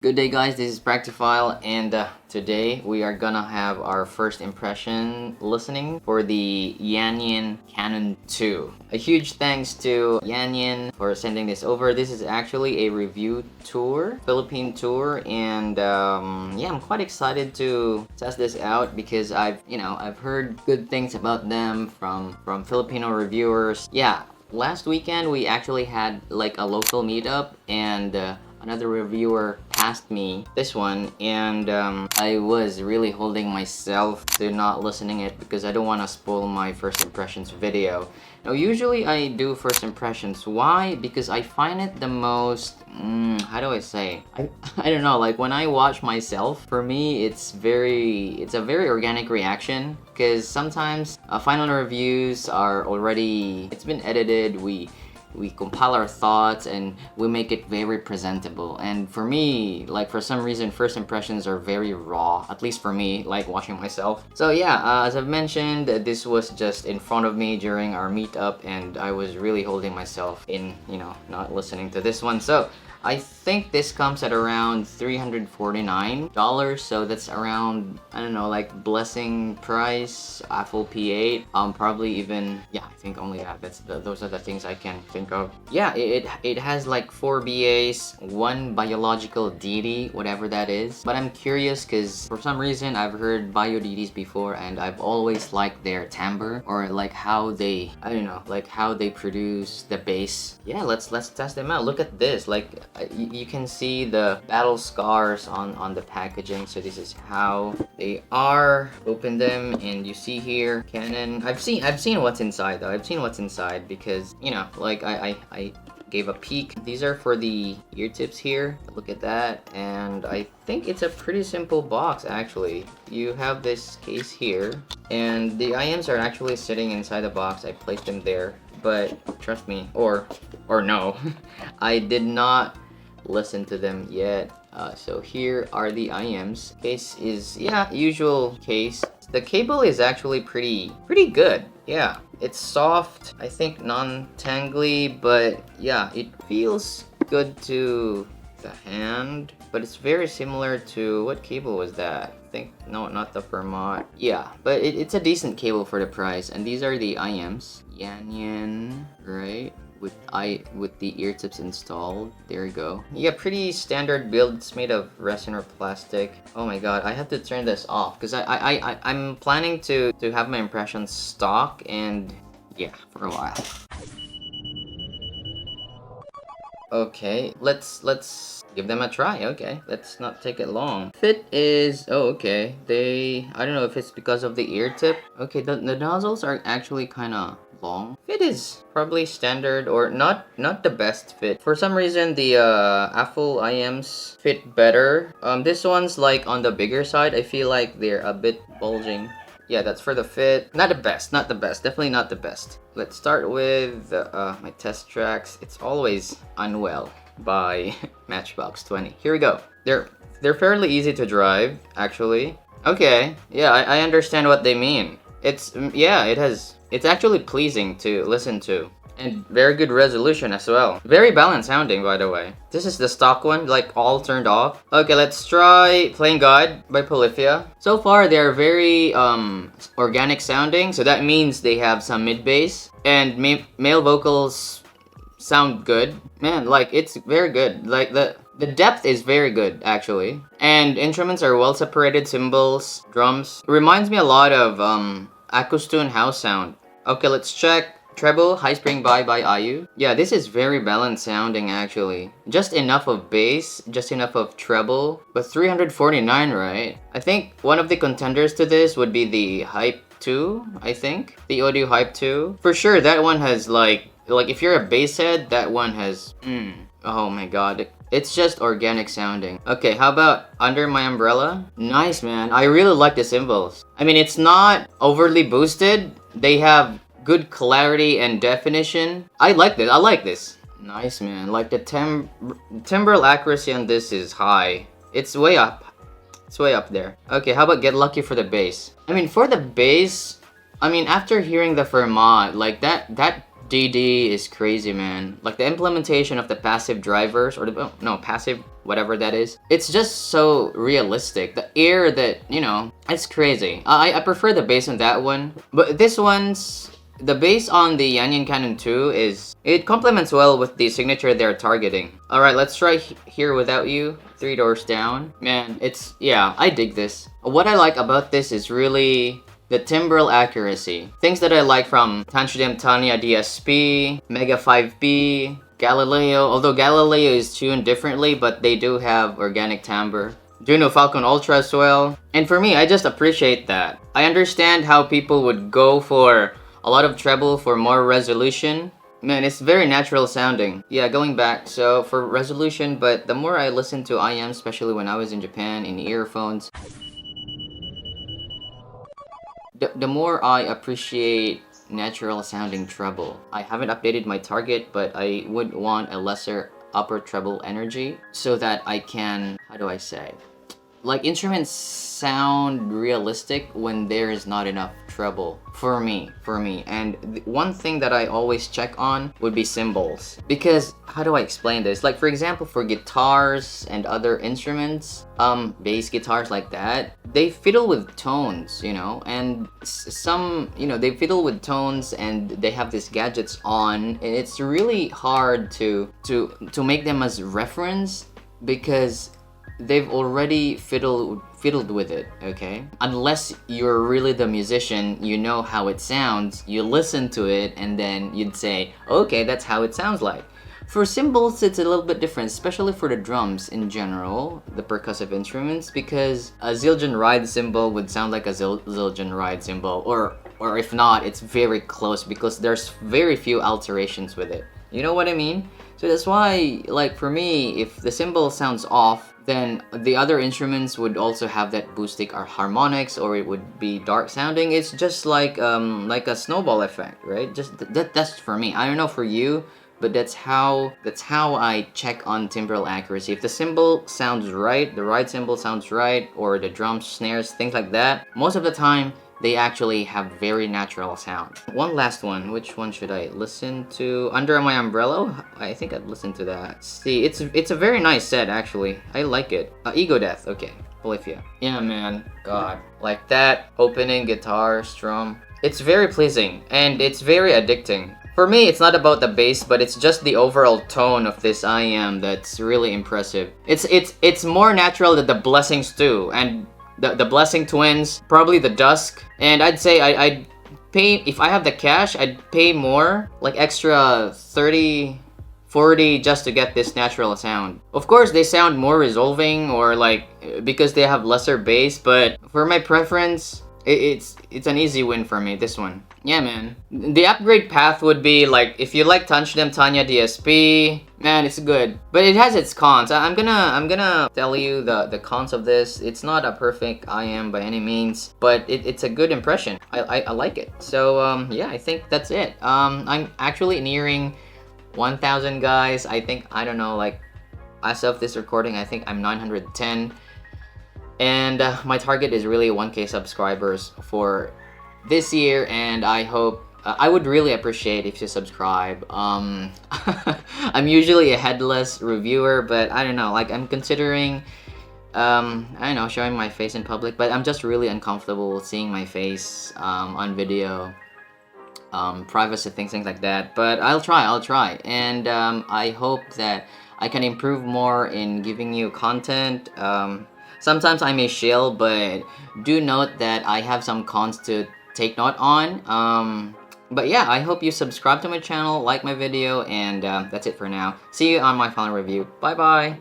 Good day guys, this is Practiphile and today we are gonna have our first impression listening for the Yanyin Canon 2. A huge thanks to Yanyin for sending this over. This is actually a review tour, Philippine tour, and yeah, I'm quite excited to test this out because I've heard good things about them from Filipino reviewers. Yeah, last weekend we actually had like a local meetup and another reviewer passed me this one, and I was really holding myself to not listening it because I don't want to spoil my first impressions video. Now usually I do first impressions. Why? Because I find it the most how do I say, I don't know, like when I watch myself, for me it's a very organic reaction, because sometimes final reviews are already, it's been edited, we compile our thoughts and we make it very presentable. And for me, like for some reason, first impressions are very raw, at least for me, like watching myself. So yeah, as I've mentioned, this was just in front of me during our meetup and I was really holding myself in, not listening to this one. So I think this comes at around $349, so that's around, I don't know, like blessing price, Apple P8, probably even, yeah, I think only that. Those are the things I can think of. Yeah, it has like 4 BAs, 1 biological DD, whatever that is. But I'm curious because for some reason I've heard bio DDs before and I've always liked their timbre, or like how they, I don't know, like how they produce the bass. Yeah, let's test them out. Look at this, like you can see the battle scars on the packaging. So this is how they are. Open them and you see here Canon. I've seen what's inside though. I've seen what's inside because like I gave a peek. These are for the ear tips here. Look at that, and I think it's a pretty simple box actually. You have this case here and the IMs are actually sitting inside the box. I placed them there, but trust me, or no, I did not listen to them yet. So here are the IMs. Case is, yeah, usual case. The cable is actually pretty good. Yeah, it's soft, I think non-tangly, but yeah, it feels good to the hand. But it's very similar to, what cable was that? I think, no, not the Vermont. Yeah, but it's a decent cable for the price. And these are the IMs. Yanyin, right? With the ear tips installed. There you go. Yeah, pretty standard build. It's made of resin or plastic. Oh my god, I have to turn this off because I'm planning to have my impressions stock, and yeah, for a while. Okay, let's give them a try. Okay, let's not take it long. Fit is, oh okay, I don't know if it's because of the ear tip. Okay, the nozzles are actually kind of long. Fit is probably standard, or not the best fit. For some reason the Apple IMs fit better. This one's like on the bigger side. I feel like they're a bit bulging. Yeah, that's for the fit. Not the best, definitely not the best. Let's start with my test tracks. It's Always Unwell by Matchbox 20. Here we go. They're fairly easy to drive, actually. Okay, yeah, I understand what they mean. It's, yeah, it's actually pleasing to listen to. And very good resolution as well. Very balanced sounding, by the way. This is the stock one, like all turned off. Okay, let's try Playing God by Polyphia. So far, they're very organic sounding, so that means they have some mid-bass. And male vocals sound good. Man, like, it's very good. Like, the depth is very good, actually. And instruments are well separated, cymbals, drums. It reminds me a lot of Acoustune house sound. Okay, let's check Treble, High Spring by IU. Yeah, this is very balanced sounding actually. Just enough of bass, just enough of treble, but 349, right? I think one of the contenders to this would be the Hype 2, I think. The Audio Hype 2. For sure, that one has like if you're a bass head, that one has, oh my god. It's just organic sounding. Okay, how about Under My Umbrella? Nice, man. I really like the cymbals. I mean, it's not overly boosted. They have good clarity and definition. I like this. Nice, man. Like the timbral accuracy on this is high. It's way up. It's way up there. Okay, how about Get Lucky for the bass? I mean, for the bass, I mean, after hearing the Vermont, like that DD is crazy, man. Like the implementation of the passive drivers, or the, oh, no, passive whatever that is. It's just so realistic. The air that, you know, it's crazy. I prefer the bass on that one, but this one's, the bass on the Yanyin Canon 2 is, it complements well with the signature they're targeting. Alright, let's try Here Without You, 3 Doors Down. Man, it's, yeah, I dig this. What I like about this is really the timbral accuracy. Things that I like from Tantrum Tanya DSP, Mega 5B, Galileo, although Galileo is tuned differently, but they do have organic timbre. Juno Falcon Ultra as well. And for me, I just appreciate that. I understand how people would go for a lot of treble for more resolution. Man, it's very natural sounding. Yeah, going back, so for resolution, but the more I listen to IM, especially when I was in Japan in earphones, the more I appreciate natural sounding treble. I haven't updated my target, but I would want a lesser upper treble energy so that I can, how do I say? Like, instruments sound realistic when there is not enough treble for me. And one thing that I always check on would be cymbals, because how do I explain this? Like, for example, for guitars and other instruments, bass guitars like that, they fiddle with tones, you know, and some, you know, they fiddle with tones and they have these gadgets on, and it's really hard to make them as reference because they've already fiddled with it, okay? Unless you're really the musician, you know how it sounds, you listen to it, and then you'd say, okay, that's how it sounds like. For cymbals, it's a little bit different, especially for the drums in general, the percussive instruments, because a Zildjian ride cymbal would sound like a Zildjian ride cymbal, or if not, it's very close because there's very few alterations with it. You know what I mean? So that's why, like, for me, if the cymbal sounds off, then the other instruments would also have that boostic or harmonics, or it would be dark sounding. It's just like a snowball effect, right? Just that's for me. I don't know for you, but that's how I check on timbral accuracy. If the cymbal sounds right, the ride cymbal sounds right, or the drums, snares, things like that, most of the time they actually have very natural sound. One last one. Which one should I listen to? Under My Umbrella? I think I'd listen to that. See, it's a very nice set, actually. I like it. Ego Death. Okay. Polyphia. Yeah, man. God. Like that opening guitar strum. It's very pleasing, and it's very addicting. For me, it's not about the bass, but it's just the overall tone of this IM that's really impressive. It's more natural than the Blessings too, and the Blessing Twins, probably the Dusk, and I'd say I'd pay, if I have the cash, I'd pay more, like extra 30, 40 just to get this natural sound. Of course, they sound more resolving, or like, because they have lesser bass, but for my preference, it's an easy win for me, this one. Yeah, man. The upgrade path would be like, if you like Tantrum Tanya DSP, man, it's good. But it has its cons. I'm gonna tell you the cons of this. It's not a perfect IM by any means, but it's a good impression. I like it. So yeah, I think that's it. I'm actually nearing 1,000 guys. I think, I don't know, like, as of this recording, I think I'm 910. And my target is really 1K subscribers for this year, and I hope, I would really appreciate if you subscribe. I'm usually a headless reviewer, but I don't know, like, I'm considering, I don't know, showing my face in public, but I'm just really uncomfortable seeing my face on video, privacy things like that. But I'll try, and I hope that I can improve more in giving you content. Sometimes I may shill, but do note that I have some cons to take note on. But yeah, I hope you subscribe to my channel, like my video, and that's it for now. See you on my final review. Bye bye!